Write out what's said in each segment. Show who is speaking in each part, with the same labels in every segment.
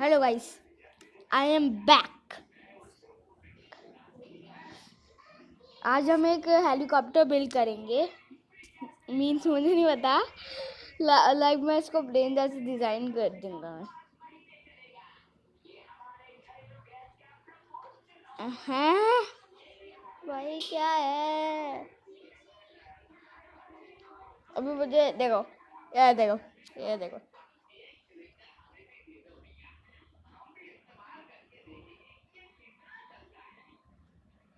Speaker 1: Hello guys, I am back. आज हम एक हेलीकॉप्टर बिल्ड करेंगे। मीन्स मुझे नहीं पता, लाइक मैं इसको प्लेन जैसे डिजाइन कर दूंगा। हैं भाई, क्या है? अभी मुझे देखो, ये देखो, ये देखो।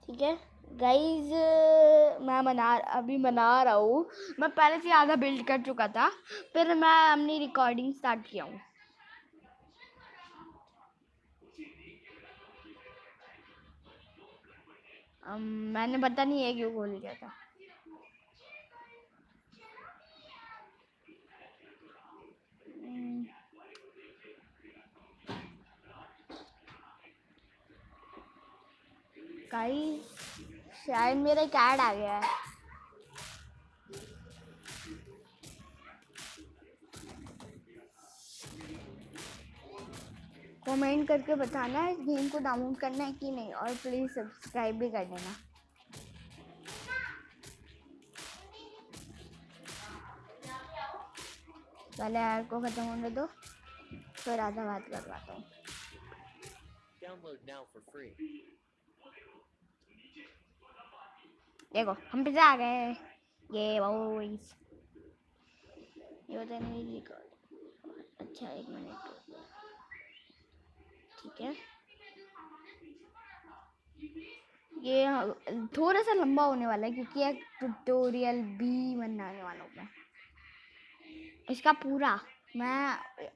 Speaker 1: ठीक है गाइज, मैं अभी बना रहा हूँ। मैं पहले से आधा बिल्ड कर चुका था, फिर मैं अपनी रिकॉर्डिंग स्टार्ट किया हूँ। मैंने पता नहीं है क्यों खोल दिया था। गाइस, शायद मेरा एक ऐड आ गया है। कमेंट करके बताना इस गेम को डाउनलोड करना है कि नहीं, और प्लीज़ सब्सक्राइब भी कर देना। पहले ऐड को ख़त्म होने दो, फिर आधा बात करवाता हूँ। देखो, हम पिज़्ज़ा आ गए। ये बॉयज, ये होता नहीं रिकॉर्ड। अच्छा, 1 मिनट, ठीक है। ये थोड़ा सा लंबा होने वाला है क्योंकि एक ट्यूटोरियल भी बनाने वाला हूँ मैं। इसका पूरा मैं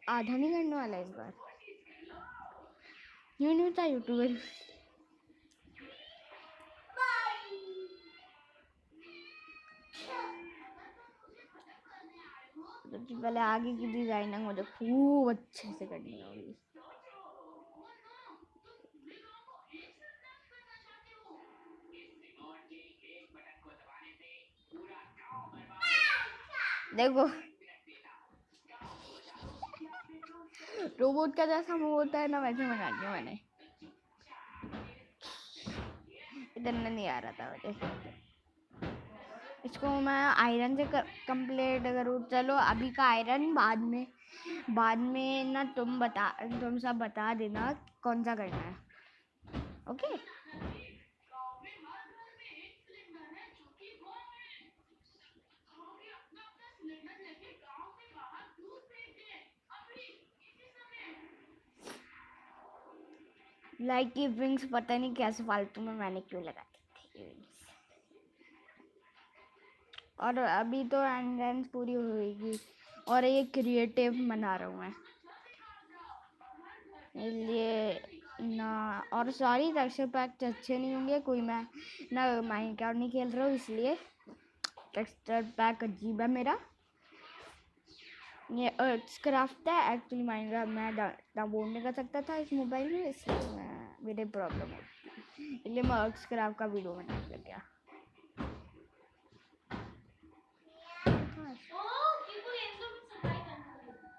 Speaker 1: आधा नहीं करने वाला इस बार। न्यू न्यू था यूट्यूबर। सबसे पहले आगे की डिजाइनिंग मुझे खूब अच्छे से करनी होगी। देखो, रोबोट का जैसा मुंह होता है ना, वैसे बना दिया मैंने। इधर नहीं आ रहा था मुझे। इसको मैं आयरन से कंप्लीट करूँ। चलो, अभी का आयरन बाद में ना तुम सब बता देना कौन सा करना है। ओके। लाइक ये विंग्स पता नहीं कैसे फालतू में मैंने क्यों लगा दी थी। और अभी तो एंड पूरी होगी, और ये क्रिएटिव बना रहा हूँ मैं इसलिए ना। और सॉरी, टेक्सचर पैक अच्छे नहीं होंगे, कोई मैं ना माइनक्राफ्ट नहीं खेल रहा हूँ, इसलिए टेक्सचर पैक अजीब है मेरा। ये अर्ट्सक्राफ्ट है एक्चुअली। माइनक्राफ्ट मैं डाउनलोड नहीं कर सकता था इस मोबाइल में, इसलिए मेरे प्रॉब्लम है, इसलिए मैं अर्ट्सक्राफ्ट का वीडियो बना कर गया।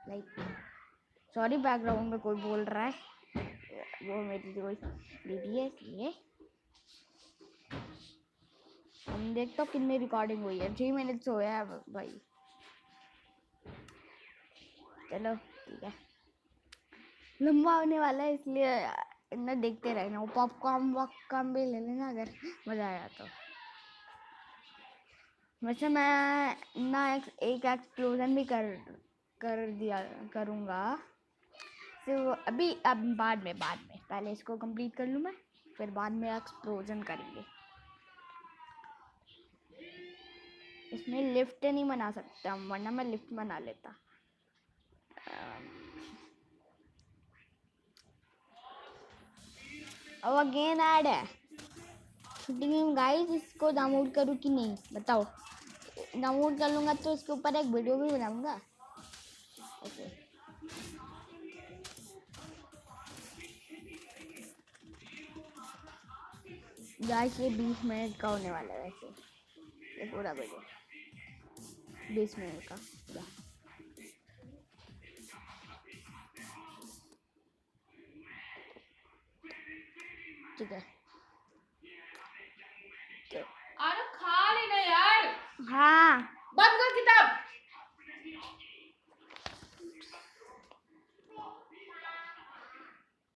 Speaker 1: लाइक सॉरी, बैकग्राउंड में कोई बोल रहा है, वो मेरी कोई दीदी है, इसलिए। हम देखते हो कितनी रिकॉर्डिंग हुई है। 3 मिनट होया है भाई। चलो ठीक है, लंबा होने वाला है, इसलिए इतना देखते रहना। वो पॉपकॉर्न भी ले लेना अगर मज़ा आया तो। वैसे मैं ना एक एक्सप्लोजन भी कर दिया करूँगा। तो अब बाद में पहले इसको कंप्लीट कर लूँ मैं, फिर बाद में एक्सप्लोजन करेंगे। इसमें लिफ्ट नहीं बना सकता, वरना मैं लिफ्ट बना लेता। अब अगेन ऐड है शूटिंग। गाइस, इसको डाउनलोड करूँ कि नहीं बताओ। डाउनलोड कर लूँगा तो इसके ऊपर एक वीडियो भी बनाऊँगा। ओके गाइस, ये 20 मिनट का होने वाला है वैसे, ये पूरा वीडियो 20 मिनट का पूरा। ठीक है।